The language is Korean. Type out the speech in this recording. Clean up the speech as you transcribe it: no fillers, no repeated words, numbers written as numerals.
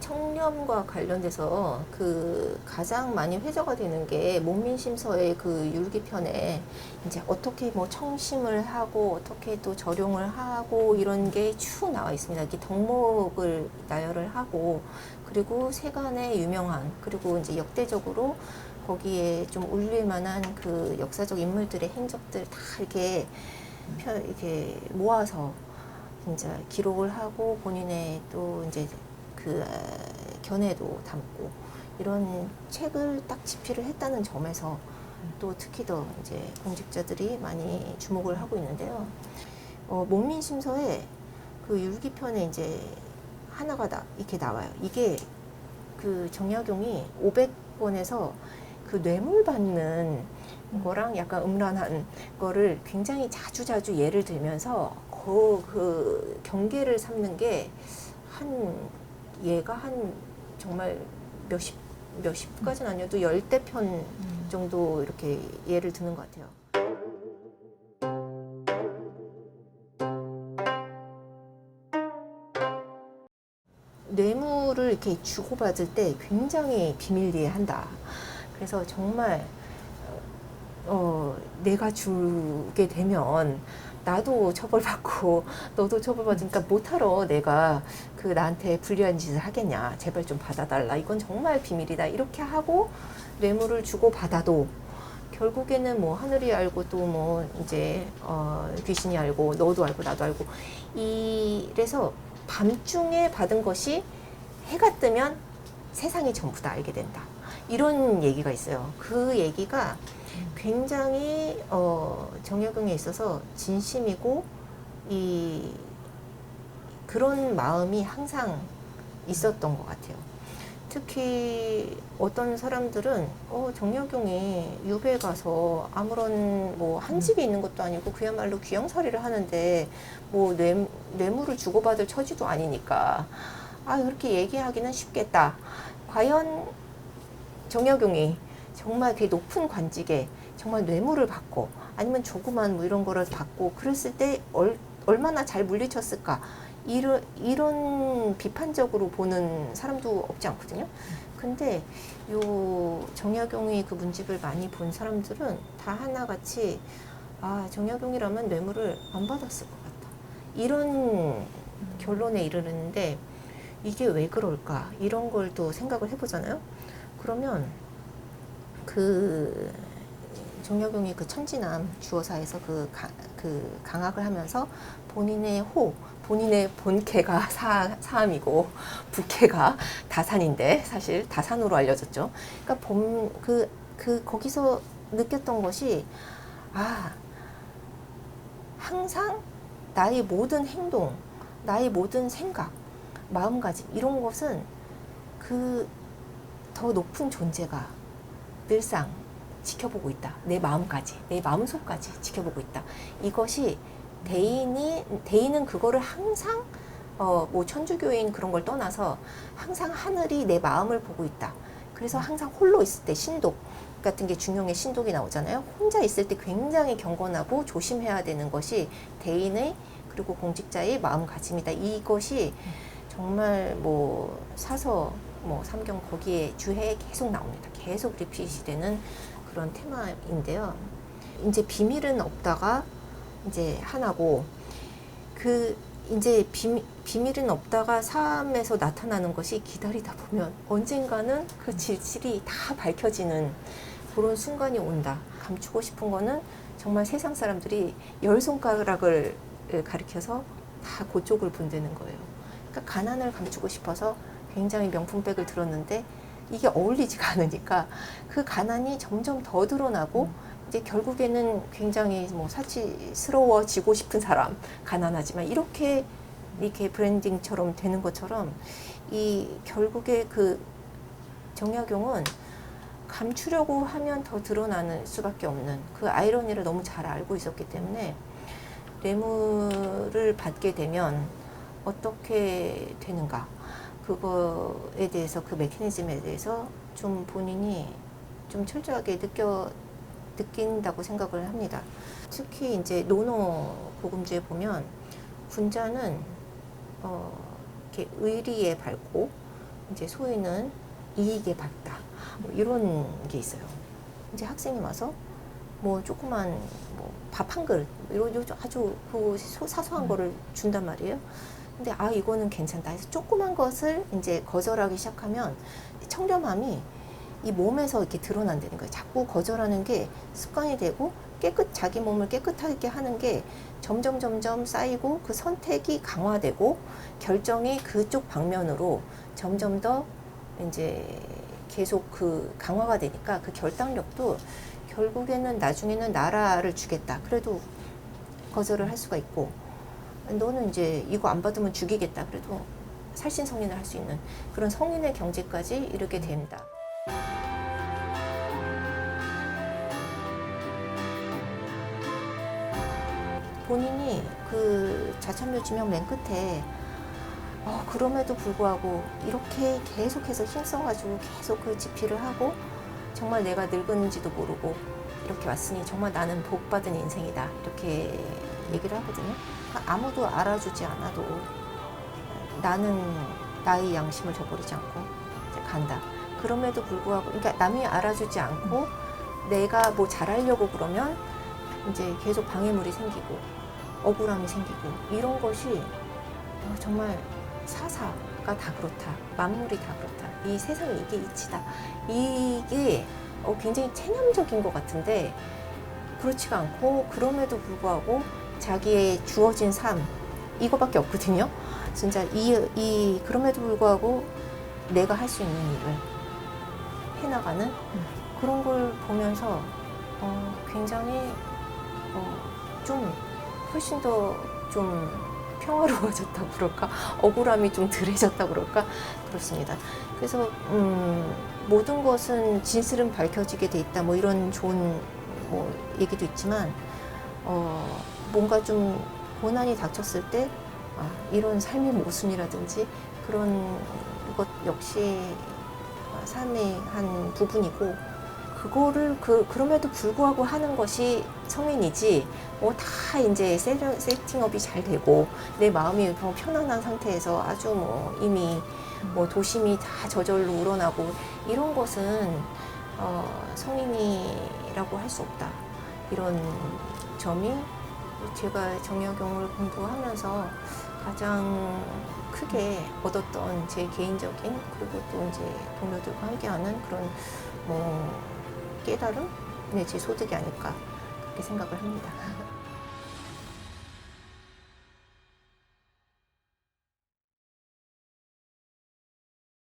청렴과 관련돼서 그 가장 많이 회자가 되는 게 목민심서의 그 율기편에 이제 어떻게 뭐 청심을 하고 어떻게 또 절용을 하고 이런 게 쭉 나와 있습니다. 이렇게 덕목을 나열을 하고 그리고 세간의 유명한 그리고 이제 역대적으로 거기에 좀 울릴 만한 그 역사적 인물들의 행적들 다 이렇게 모아서 이제 기록을 하고 본인의 또 이제 그 견해도 담고 이런 책을 딱 집필을 했다는 점에서 또 특히 더 이제 공직자들이 많이 주목을 하고 있는데요. 목민심서에 그 율기편에 이제 하나가 이렇게 나와요. 이게 그 정약용이 500권에서 그 뇌물 받는 거랑 약간 음란한 거를 굉장히 자주자주 예를 들면서 그 경계를 삼는 게 얘가 정말 몇십까지는 아니어도 10대 편 정도 이렇게 예를 드는 것 같아요. 뇌물을 이렇게 주고받을 때 굉장히 비밀리에 한다. 그래서 정말 내가 주게 되면 나도 처벌받고 너도 처벌받으니까 못하러 내가 그 나한테 불리한 짓을 하겠냐. 제발 좀 받아달라. 이건 정말 비밀이다. 이렇게 하고 뇌물을 주고 받아도 결국에는 뭐 하늘이 알고 또 뭐 이제 귀신이 알고 너도 알고 나도 알고 이래서 밤중에 받은 것이 해가 뜨면 세상이 전부 다 알게 된다. 이런 얘기가 있어요. 그 얘기가 굉장히 정약용에 있어서 진심이고 그런 마음이 항상 있었던 것 같아요. 특히 어떤 사람들은 정약용이 유배에 가서 아무런 뭐 한 집이 있는 것도 아니고 그야말로 귀양살이를 하는데 뭐 뇌물을 주고받을 처지도 아니니까 그렇게 얘기하기는 쉽겠다. 과연 정약용이 정말 그 높은 관직에 정말 뇌물을 받고 아니면 조그만 뭐 이런 거를 받고 그랬을 때 얼마나 잘 물리쳤을까 이런 비판적으로 보는 사람도 없지 않거든요. 근데 요 정약용이 그 문집을 많이 본 사람들은 다 하나같이 정약용이라면 뇌물을 안 받았을 것 같다. 이런 결론에 이르는데 이게 왜 그럴까? 이런 걸 또 생각을 해보잖아요. 그러면 그 정약용이 그 천지남 주어사에서 그 강학을 하면서 본인의 본캐가 사암이고 부캐가 다산인데 사실 다산으로 알려졌죠. 그러니까 거기서 느꼈던 것이 항상 나의 모든 행동, 나의 모든 생각, 마음가짐 이런 것은 그 더 높은 존재가 늘상 지켜보고 있다. 내 마음까지, 내 마음속까지 지켜보고 있다. 이것이 대인은 그거를 항상 뭐 천주교인 그런 걸 떠나서 항상 하늘이 내 마음을 보고 있다. 그래서 항상 홀로 있을 때 신독 같은 게 중용의 신독이 나오잖아요. 혼자 있을 때 굉장히 경건하고 조심해야 되는 것이 대인의 그리고 공직자의 마음가짐이다. 이것이 정말 뭐 사서 뭐 삼경 거기에 주해에 계속 나옵니다. 계속 리핏이 되는 그런 테마인데요. 이제 비밀은 없다가 이제 하나고 이제 비밀은 없다가 삶에서 나타나는 것이 기다리다 보면 언젠가는 그 진실이 다 밝혀지는 그런 순간이 온다. 감추고 싶은 거는 정말 세상 사람들이 10손가락을 가리켜서 다 그쪽을 본다는 거예요. 그러니까 가난을 감추고 싶어서 굉장히 명품백을 들었는데 이게 어울리지가 않으니까 그 가난이 점점 더 드러나고 이제 결국에는 굉장히 뭐 사치스러워지고 싶은 사람, 가난하지만 이렇게 브랜딩처럼 되는 것처럼 결국에 그 정약용은 감추려고 하면 더 드러나는 수밖에 없는 그 아이러니를 너무 잘 알고 있었기 때문에 뇌물을 받게 되면 어떻게 되는가 그거에 대해서 그 메커니즘에 대해서 좀 본인이 좀 철저하게 느낀다고 생각을 합니다. 특히 이제 노노 고금주에 보면 군자는 이렇게 의리에 밝고 이제 소위는 이익에 받다. 뭐 이런 게 있어요. 이제 학생이 와서 뭐 조그만 뭐 밥 한 그릇 이런 아주 그 사소한 거를 준단 말이에요. 근데 아 이거는 괜찮다 해서 조그만 것을 이제 거절하기 시작하면 청렴함이 이 몸에서 이렇게 드러난다는 거예요. 자꾸 거절하는 게 습관이 되고 자기 몸을 깨끗하게 하는 게 점점 쌓이고 그 선택이 강화되고 결정이 그쪽 방면으로 점점 더 이제 계속 그 강화가 되니까 그 결단력도 결국에는 나중에는 나라를 주겠다. 그래도 거절을 할 수가 있고 너는 이제 이거 안 받으면 죽이겠다. 그래도 살신성인을 할 수 있는 그런 성인의 경지까지 이르게 된다. 본인이 그 자천묘 지명 맨 끝에 그럼에도 불구하고 이렇게 계속해서 힘써가지고 계속 그 집필을 하고 정말 내가 늙은지도 모르고 이렇게 왔으니 정말 나는 복받은 인생이다 이렇게 얘기를 하거든요. 아무도 알아주지 않아도 나는 나의 양심을 저버리지 않고 이제 간다. 그럼에도 불구하고 그러니까 남이 알아주지 않고 내가 뭐 잘하려고 그러면 이제 계속 방해물이 생기고 억울함이 생기고 이런 것이 정말 사사가 다 그렇다. 만물이 다 그렇다. 이 세상에 이게 이치다. 이게 굉장히 체념적인 것 같은데 그렇지가 않고 그럼에도 불구하고 자기의 주어진 삶 이거밖에 없거든요. 진짜 그럼에도 불구하고 내가 할 수 있는 일을 해나가는 그런 걸 보면서 굉장히 좀 훨씬 더 좀 평화로워졌다 그럴까? 억울함이 좀 덜해졌다 그럴까? 그렇습니다. 그래서 모든 것은 진실은 밝혀지게 돼 있다. 뭐 이런 좋은 뭐 얘기도 있지만 뭔가 좀 고난이 닥쳤을 때 이런 삶의 모순이라든지 그런 것 역시 삶의 한 부분이고 그거를 그럼에도 불구하고 하는 것이 성인이지 다 이제 세팅업이 잘 되고 내 마음이 편안한 상태에서 아주 이미 도심이 다 저절로 우러나고 이런 것은 성인이라고 할 수 없다. 이런 점이 제가 정약용을 공부하면서 가장 크게 얻었던 제 개인적인 그리고 또 이제 동료들과 함께하는 그런 깨달음 내지 소득이 아닐까 그렇게 생각을 합니다.